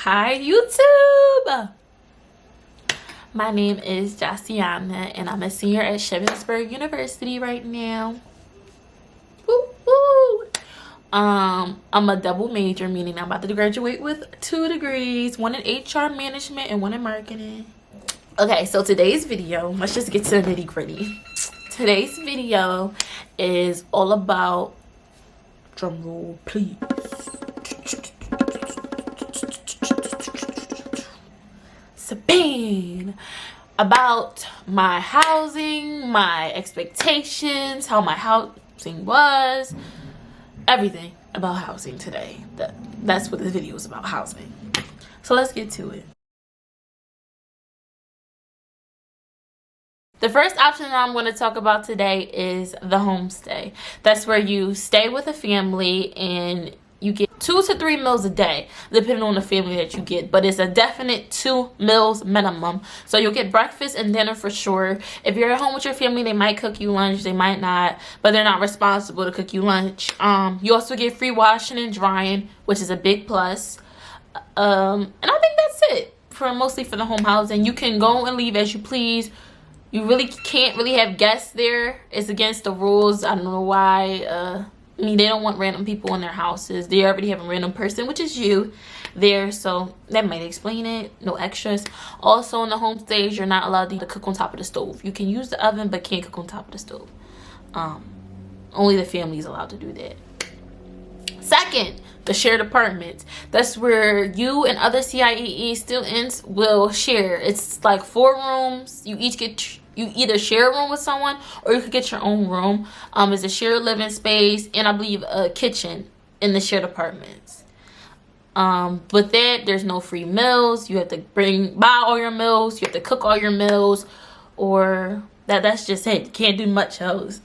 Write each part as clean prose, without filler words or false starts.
Hi YouTube! My name is Jasiana and I'm a senior at Shippensburg University right now. Woo woo! I'm a double major, meaning I'm about to graduate with 2 degrees, one in HR management and one in marketing. Okay, so today's video, let's just get to the nitty gritty. Today's video is all about, drum roll please, Sabine, about my housing, my expectations, how my housing was, everything about housing today. That's what this video is about, housing. So let's get to it. The first option that I'm going to talk about today is the homestay. That's where you stay with a family and you get 2 to 3 meals a day, depending on the family that you get. But it's a definite 2 meals minimum. So you'll get breakfast and dinner for sure. If you're at home with your family, they might cook you lunch, they might not, but they're not responsible to cook you lunch. You also get free washing and drying, which is a big plus. And I think that's it mostly for the home housing. You can go and leave as you please. You really can't really have guests there. It's against the rules. I don't know why. I mean, they don't want random people in their houses. They already have a random person, which is you, there. So that might explain it. No extras. Also, in the homestays, you're not allowed to cook on top of the stove. You can use the oven, but can't cook on top of the stove. Only the family is allowed to do that. Second, the shared apartments. That's where you and other CIEE students will share. It's like 4 rooms. You either share a room with someone or you could get your own room. It's a shared living space and I believe a kitchen in the shared apartments. With that, there's no free meals. You have to buy all your meals. You have to cook all your meals, or that's just it. You can't do much else.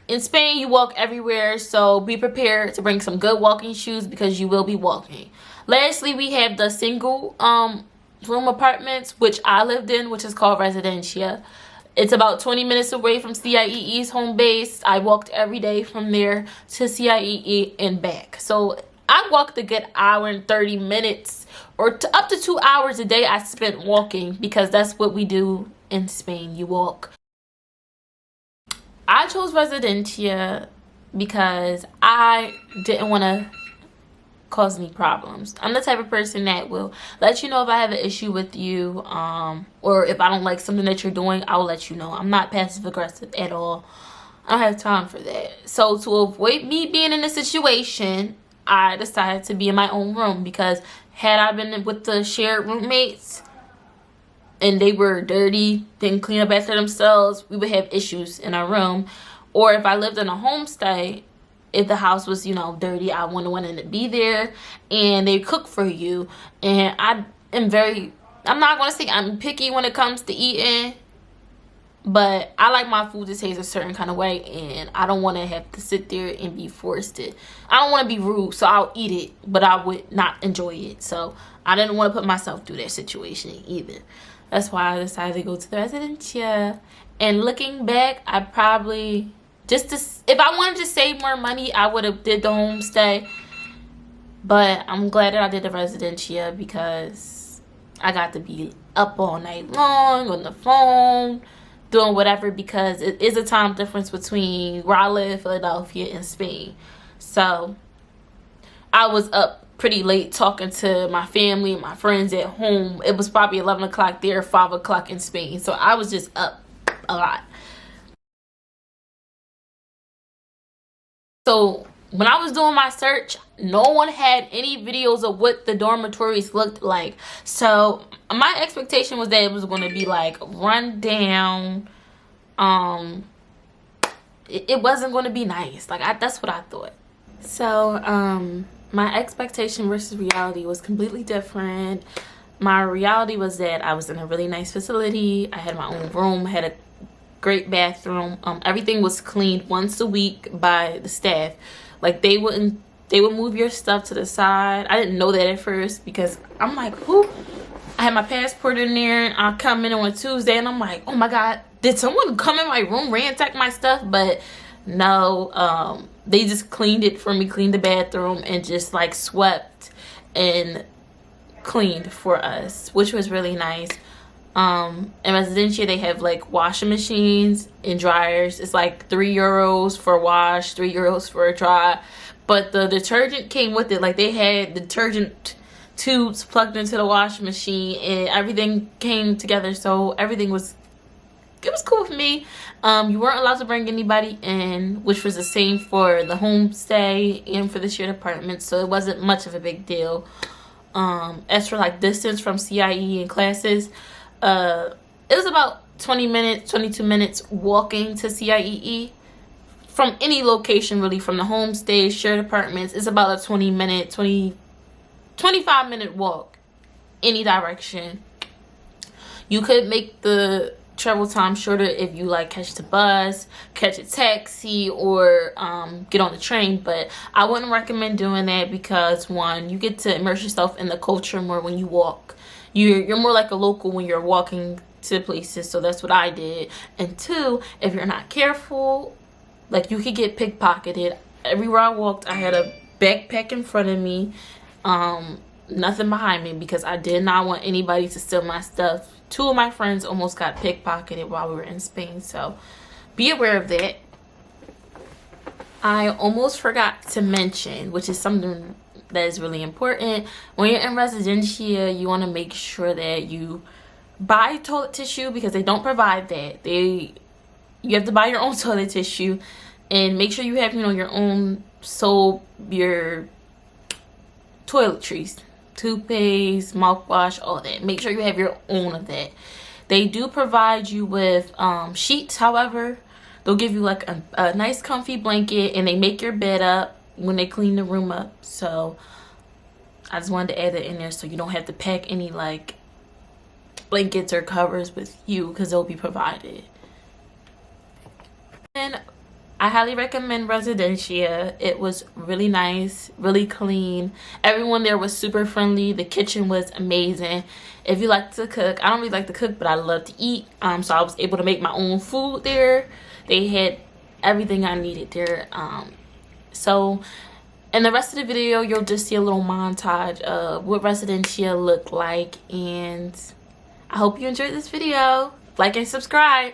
In Spain, you walk everywhere, so be prepared to bring some good walking shoes because you will be walking. Lastly, we have the single room apartments, which I lived in, which is called Residencia. It's about 20 minutes away from CIEE's home base. I walked every day from there to CIEE and back. So I walked a good hour and 30 minutes or up to 2 hours a day I spent walking because that's what we do in Spain. You walk. I chose Residencia because I didn't want to cause any problems. I'm the type of person that will let you know if I have an issue with you, or if I don't like something that you're doing, I will let you know. I'm not passive aggressive at all. I don't have time for that. So to avoid me being in a situation, I decided to be in my own room, because had I been with the shared roommates and they were dirty, didn't clean up after themselves, we would have issues in our room. Or if I lived in a homestay, if the house was, dirty, I wouldn't want to be there. And they cook for you. And I'm not going to say I'm picky when it comes to eating, but I like my food to taste a certain kind of way. And I don't want to have to sit there and be forced it. I don't want to be rude, so I'll eat it, but I would not enjoy it. So I didn't want to put myself through that situation either. That's why I decided to go to the Residencia. And looking back, I probably, if I wanted to save more money, I would have did the homestay. But I'm glad that I did the Residencia because I got to be up all night long on the phone, doing whatever, because it is a time difference between where I live, Philadelphia, and Spain. So I was up pretty late talking to my family and my friends at home. It was probably 11 o'clock there, 5 o'clock in Spain. So I was just up a lot. So when I was doing my search, no one had any videos of what the dormitories looked like. So my expectation was that it was going to be like run down. It wasn't going to be nice. Like that's what I thought. So my expectation versus reality was completely different. My reality was that I was in a really nice facility. I had my own room, had a great bathroom. Everything was cleaned once a week by the staff. Like they would move your stuff to the side. I didn't know that at first because I'm like, who? I had my passport in there and I come in on a Tuesday and I'm like, oh my God, did someone come in my room, ransack my stuff? But no, they just cleaned it for me, cleaned the bathroom, and just like swept and cleaned for us, which was really nice. In Residencia, they have like washing machines and dryers. It's like €3 for a wash, €3 for a dry, but the detergent came with it. Like, they had detergent tubes plugged into the washing machine, and everything came together, so everything was, it was cool for me. You weren't allowed to bring anybody in, which was the same for the homestay and for the shared apartment, so it wasn't much of a big deal. As for like distance from CIEE and classes, it was about 20 minutes, 22 minutes walking to CIEE. From any location, really, from the homestay, shared apartments, it's about a 25-minute walk any direction. You could make the travel time shorter if you like catch the bus, catch a taxi, or get on the train, but I wouldn't recommend doing that because, one, you get to immerse yourself in the culture more when you walk. You're more like a local when you're walking to places, so that's what I did. And two, if you're not careful, like, you could get pickpocketed. Everywhere I walked, I had a backpack in front of me, nothing behind me, because I did not want anybody to steal my stuff. 2 of my friends almost got pickpocketed while we were in Spain, so be aware of that. I almost forgot to mention, which is something that is really important. When you're in Residencia, you want to make sure that you buy toilet tissue, because they don't provide that. You have to buy your own toilet tissue, and make sure you have, your own soap, your toiletries, toothpaste, mouthwash, all that. Make sure you have your own of that. They do provide you with sheets. However, they'll give you like a nice comfy blanket, and they make your bed up when they clean the room up. So I just wanted to add that in there, so you don't have to pack any like blankets or covers with you, because they'll be provided. And I highly recommend Residencia. It was really nice, really clean. Everyone there was super friendly. The kitchen was amazing. If you like to cook, I don't really like to cook, but I love to eat. So I was able to make my own food there. They had everything I needed there. So in the rest of the video, you'll just see a little montage of what Residencia looked like. And I hope you enjoyed this video. Like and subscribe.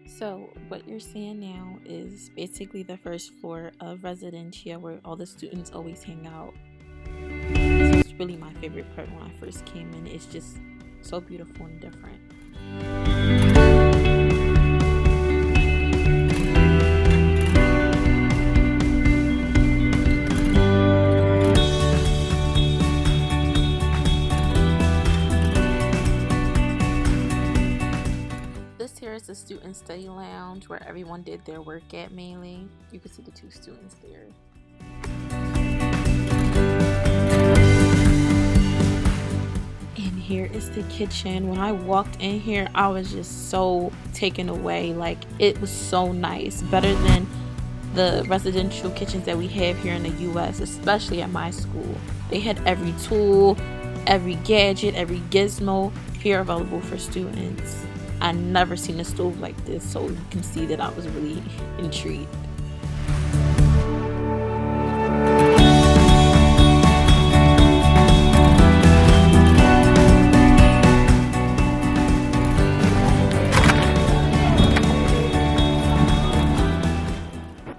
So what you're seeing now is basically the first floor of Residencia, where all the students always hang out. This was really my favorite part when I first came in. It's just so beautiful and different. Here is the student study lounge where everyone did their work at mainly. You can see the 2 students there. And here is the kitchen. When I walked in here, I was just so taken away. Like, it was so nice. Better than the residential kitchens that we have here in the US, especially at my school. They had every tool, every gadget, every gizmo here available for students. I never seen a stove like this, so you can see that I was really intrigued.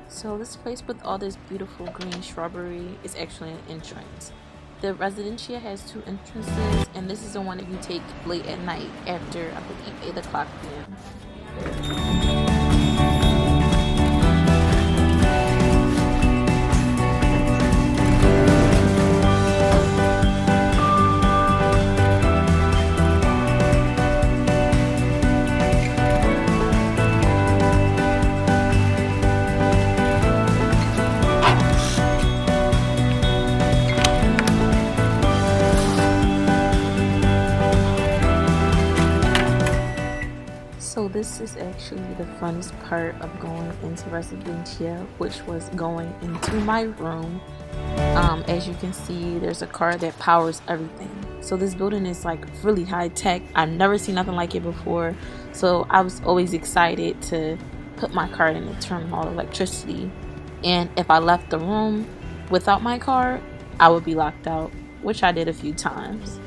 So this place with all this beautiful green shrubbery is actually an entrance. The Residencia has 2 entrances, and this is the one that you take late at night after, I believe, 8 o'clock p.m. So this is actually the funnest part of going into Residencia, which was going into my room. As you can see, there's a card that powers everything. So this building is like really high tech. I've never seen nothing like it before. So I was always excited to put my card in and turn on electricity. And if I left the room without my card, I would be locked out, which I did a few times.